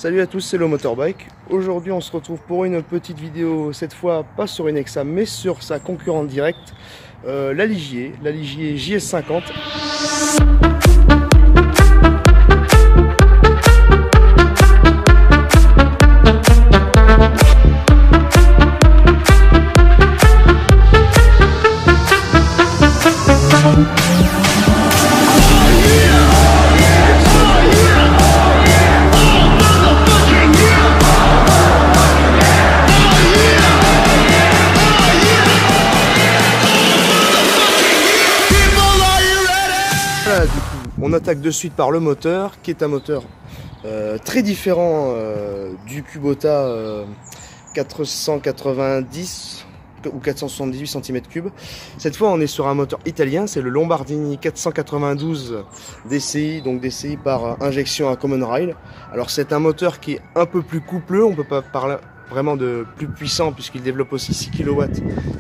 Salut à tous, c'est le Motorbike. Aujourd'hui on se retrouve pour une petite vidéo, cette fois pas sur une Nexa mais sur sa concurrente directe, la Ligier JS50. Voilà, du coup, on attaque de suite par le moteur, qui est un moteur très différent du Kubota 490 ou 478 cm3. Cette fois, on est sur un moteur italien, c'est le Lombardini 492 DCI, donc DCI par injection à common rail. Alors, c'est un moteur qui est un peu plus coupleux, on peut pas parler vraiment de plus puissant puisqu'il développe aussi 6 kW,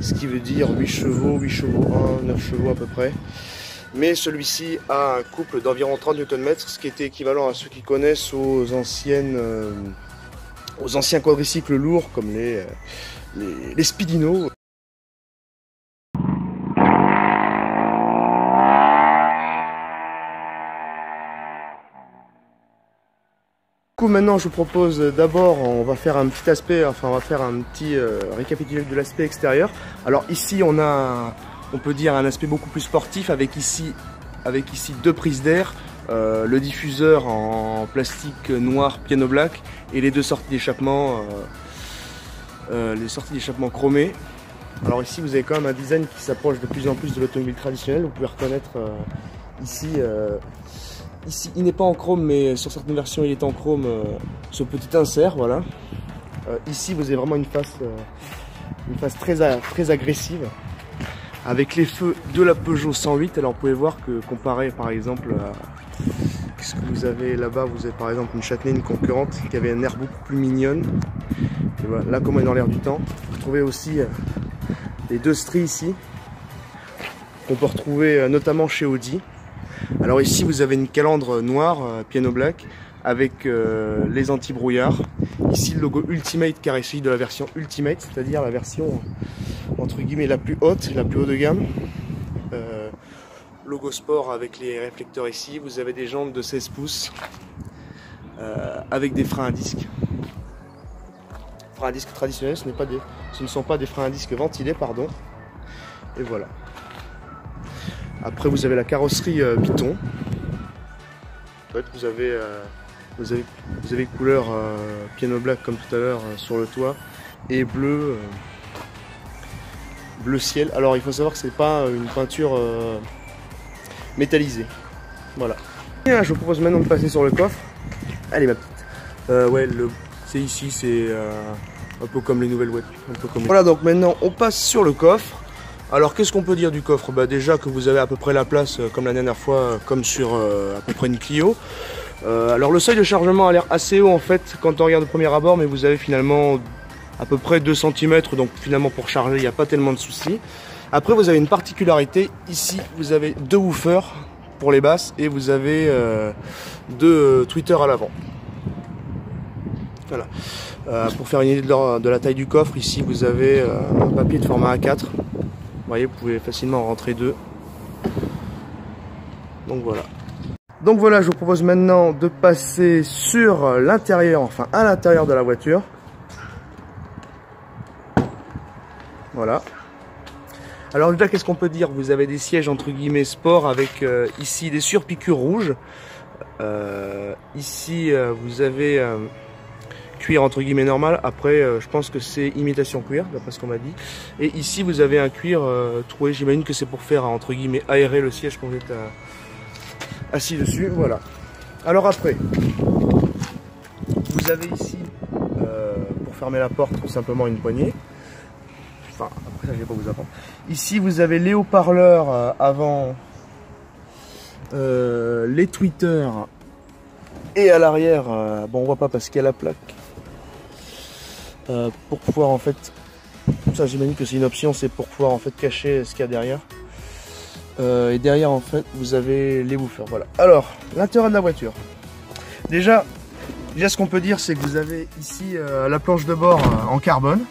ce qui veut dire 8 chevaux, 8 chevaux 1, 9 chevaux à peu près. Mais celui-ci a un couple d'environ 30 Nm, ce qui était équivalent à ceux qui connaissent aux anciens quadricycles lourds comme les Speedino. Du coup, maintenant je vous propose d'abord, on va faire un petit aspect, enfin on va faire un petit récapitulatif de l'aspect extérieur. Alors ici on peut dire un aspect beaucoup plus sportif avec ici deux prises d'air, le diffuseur en plastique noir piano black et les deux sorties d'échappement, chromées. Alors ici vous avez quand même un design qui s'approche de plus en plus de l'automobile traditionnelle. Vous pouvez reconnaître ici il n'est pas en chrome mais sur certaines versions il est en chrome, ce petit insert, voilà. Ici vous avez vraiment une face très agressive, avec les feux de la Peugeot 108. Alors vous pouvez voir que comparé par exemple à ce que vous avez là-bas, vous avez par exemple une Châtenay, une concurrente qui avait un air beaucoup plus mignonne. Et voilà, là comme on est dans l'air du temps, vous trouvez aussi les deux stries ici qu'on peut retrouver notamment chez Audi. Alors ici vous avez une calandre noire piano black avec les anti-brouillards. Ici le logo Ultimate car il s'agit de la version Ultimate, c'est-à-dire la version entre guillemets la plus haut de gamme. Logo sport avec les réflecteurs ici. Vous avez des jantes de 16 pouces avec des freins à disque. Freins à disque traditionnels, ce ne sont pas des freins à disque ventilés, pardon. Et voilà. Après vous avez la carrosserie Python. En fait, vous avez couleur piano black comme tout à l'heure sur le toit et bleu ciel. Alors il faut savoir que c'est pas une peinture métallisée. Voilà. Bien, je vous propose maintenant de passer sur le coffre. Allez ma petite. Ouais, c'est ici, c'est un peu comme les nouvelles voitures. Voilà, donc maintenant on passe sur le coffre. Alors qu'est-ce qu'on peut dire du coffre? Bah déjà que vous avez à peu près la place comme la dernière fois, comme sur à peu près une Clio. Alors le seuil de chargement a l'air assez haut en fait quand on regarde au premier abord, mais vous avez finalement à peu près 2 cm, donc finalement pour charger il n'y a pas tellement de soucis. Après vous avez une particularité, ici vous avez deux woofers pour les basses et vous avez deux tweeters à l'avant. Voilà. Pour faire une idée de la taille du coffre, ici vous avez un papier de format A4. Vous voyez, vous pouvez facilement en rentrer deux. Donc voilà. Donc voilà, je vous propose maintenant de passer sur l'intérieur, enfin à l'intérieur de la voiture. Voilà. Alors déjà, qu'est-ce qu'on peut dire? Vous avez des sièges entre guillemets sport avec ici des surpiqûres rouges. Ici, vous avez cuir entre guillemets normal. Après, je pense que c'est imitation cuir, d'après ce qu'on m'a dit. Et ici, vous avez un cuir troué. J'imagine que c'est pour faire entre guillemets aérer le siège quand vous êtes assis dessus. Voilà. Alors après, vous avez ici pour fermer la porte tout simplement une poignée. Enfin, après ça, je vais pas vous apprendre. Ici, vous avez les haut-parleurs avant, les tweeters, et à l'arrière, bon, on voit pas parce qu'il y a la plaque. Pour pouvoir en fait, ça j'imagine que c'est une option, c'est pour pouvoir en fait cacher ce qu'il y a derrière. Et derrière en fait, vous avez les woofers. Voilà. Alors, l'intérieur de la voiture. Déjà, Déjà, ce qu'on peut dire, c'est que vous avez ici la planche de bord en carbone.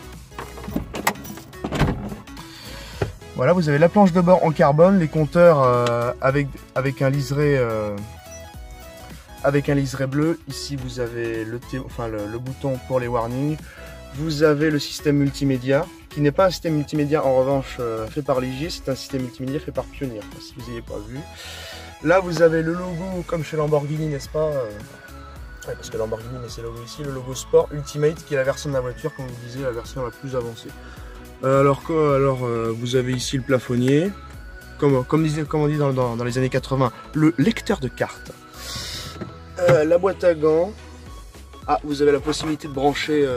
Voilà, vous avez la planche de bord en carbone, les compteurs avec un liseré bleu. Ici, vous avez le bouton pour les warnings. Vous avez le système multimédia, qui n'est pas un système multimédia en revanche fait par Ligier, c'est un système multimédia fait par Pioneer, si vous n'avez pas vu. Là, vous avez le logo comme chez Lamborghini, n'est-ce pas ouais, parce que Lamborghini met ses logos ici, le logo Sport Ultimate, qui est la version de la voiture, comme vous disiez, la version la plus avancée. Vous avez ici le plafonnier, comme on dit dans les années 80, le lecteur de cartes. La boîte à gants. Ah, vous avez la possibilité de brancher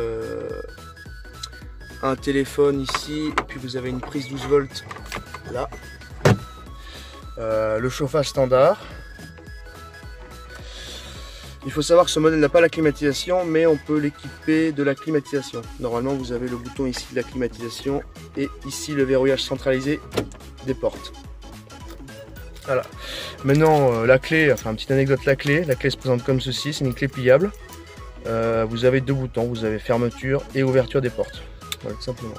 un téléphone ici, et puis vous avez une prise 12 volts là. Le chauffage standard. Il faut savoir que ce modèle n'a pas la climatisation, mais on peut l'équiper de la climatisation. Normalement, vous avez le bouton ici de la climatisation et ici le verrouillage centralisé des portes. Voilà. Maintenant, la clé, enfin, une petite anecdote, la clé se présente comme ceci, c'est une clé pliable. Vous avez deux boutons, vous avez fermeture et ouverture des portes. Voilà, tout simplement.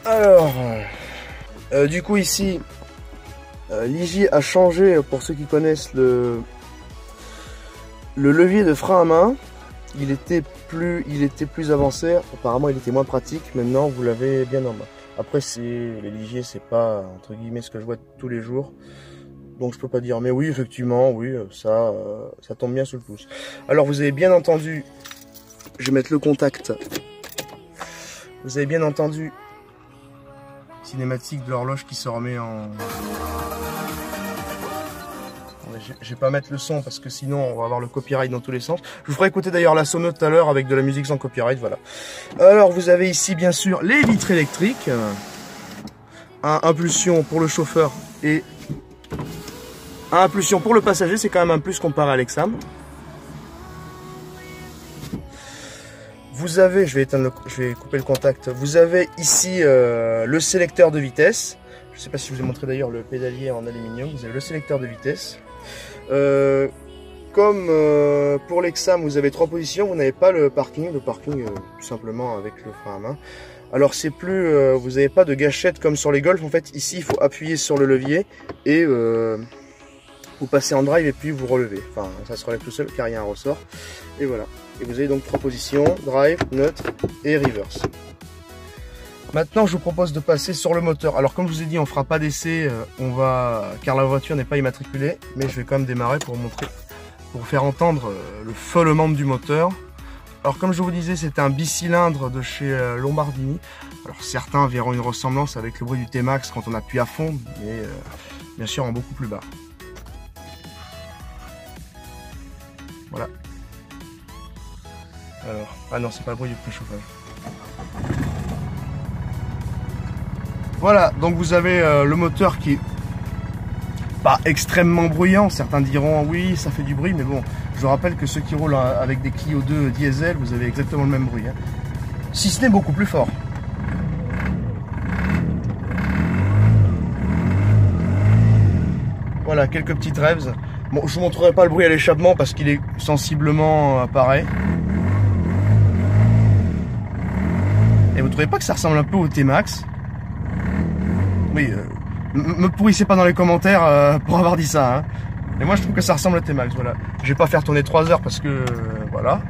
Alors, du coup ici, Ligier a changé, pour ceux qui connaissent, le levier de frein à main. Il était plus avancé, apparemment il était moins pratique. Maintenant vous l'avez bien en main. Après les Ligier, c'est pas entre guillemets ce que je vois tous les jours, donc je peux pas dire, mais oui effectivement, oui, ça tombe bien sous le pouce. Alors vous avez bien entendu, je vais mettre le contact, vous avez bien entendu cinématique de l'horloge qui se remet en... Je vais pas mettre le son parce que sinon on va avoir le copyright dans tous les sens. Je vous ferai écouter d'ailleurs la sono tout à l'heure avec de la musique sans copyright, voilà. Alors vous avez ici bien sûr les vitres électriques, impulsion pour le chauffeur et impulsion pour le passager, c'est quand même un plus comparé à l'Exam. Vous avez, je vais couper le contact, vous avez ici le sélecteur de vitesse. Je ne sais pas si je vous ai montré d'ailleurs le pédalier en aluminium, vous avez le sélecteur de vitesse. Comme pour l'Exam, vous avez 3 positions, vous n'avez pas le parking tout simplement avec le frein à main. Alors c'est plus, vous n'avez pas de gâchette comme sur les Golf, en fait ici il faut appuyer sur le levier et vous passez en drive et puis vous relevez. Enfin ça se relève tout seul car il y a un ressort. Et voilà. Et vous avez donc 3 positions, drive, neutre et reverse. Maintenant je vous propose de passer sur le moteur. Alors comme je vous ai dit, on fera pas d'essai, car la voiture n'est pas immatriculée, mais je vais quand même démarrer pour vous montrer, pour vous faire entendre le follement du moteur. Alors comme je vous disais, c'est un bicylindre de chez Lombardini. Alors certains verront une ressemblance avec le bruit du T-Max quand on appuie à fond, mais bien sûr en beaucoup plus bas. Voilà. Alors, ah non, c'est pas le bruit du préchauffage. Voilà, donc vous avez le moteur qui est pas extrêmement bruyant. Certains diront oui, ça fait du bruit, mais bon, je vous rappelle que ceux qui roulent avec des Clio 2 diesel, vous avez exactement le même bruit, hein. Si ce n'est beaucoup plus fort. Voilà, quelques petites revs. Bon, je vous montrerai pas le bruit à l'échappement parce qu'il est sensiblement pareil. Et vous trouvez pas que ça ressemble un peu au T-Max? Oui, me pourrissez pas dans les commentaires pour avoir dit ça, hein. Et moi je trouve que ça ressemble au T-Max, voilà. Je vais pas faire tourner 3 heures parce que voilà.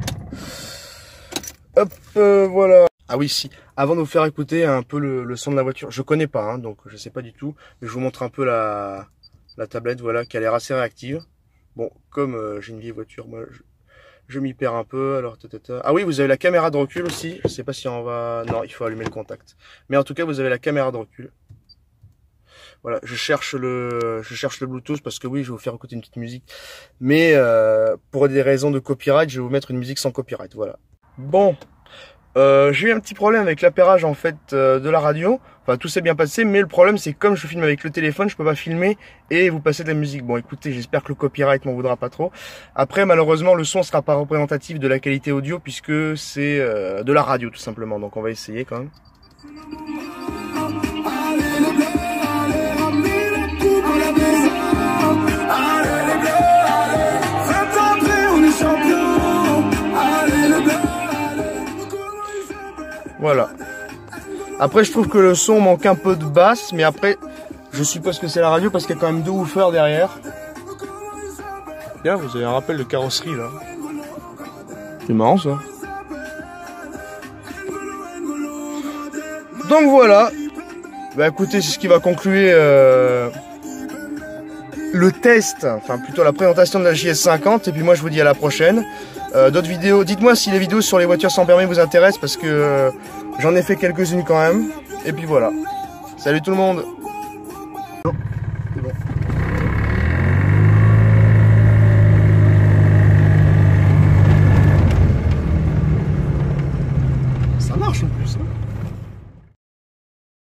Hop, voilà. Ah oui, si. Avant de vous faire écouter un peu le son de la voiture, je connais pas, hein, donc je sais pas du tout, mais je vous montre un peu la tablette, voilà, qui a l'air assez réactive. Bon, comme j'ai une vieille voiture, moi je m'y perds un peu. Alors, ah oui, vous avez la caméra de recul aussi. Je sais pas si on va... Non, il faut allumer le contact. Mais en tout cas, vous avez la caméra de recul. Voilà, je cherche le Bluetooth parce que oui, je vais vous faire écouter une petite musique. Mais pour des raisons de copyright, je vais vous mettre une musique sans copyright, voilà. Bon, j'ai eu un petit problème avec l'appairage en fait de la radio. Enfin, tout s'est bien passé, mais le problème c'est que comme je filme avec le téléphone, je peux pas filmer et vous passer de la musique. Bon, écoutez, j'espère que le copyright m'en voudra pas trop. Après, malheureusement, le son sera pas représentatif de la qualité audio puisque c'est de la radio tout simplement. Donc, on va essayer quand même. Voilà. Après, je trouve que le son manque un peu de basse, mais après, je suppose que c'est la radio parce qu'il y a quand même 2 woofers derrière. Là, vous avez un rappel de carrosserie là. C'est marrant ça. Donc voilà. Bah écoutez, c'est ce qui va conclure le test, enfin plutôt la présentation de la JS50. Et puis moi, je vous dis à la prochaine. D'autres vidéos, dites-moi si les vidéos sur les voitures sans permis vous intéressent parce que j'en ai fait quelques-unes quand même. Et puis voilà. Salut tout le monde!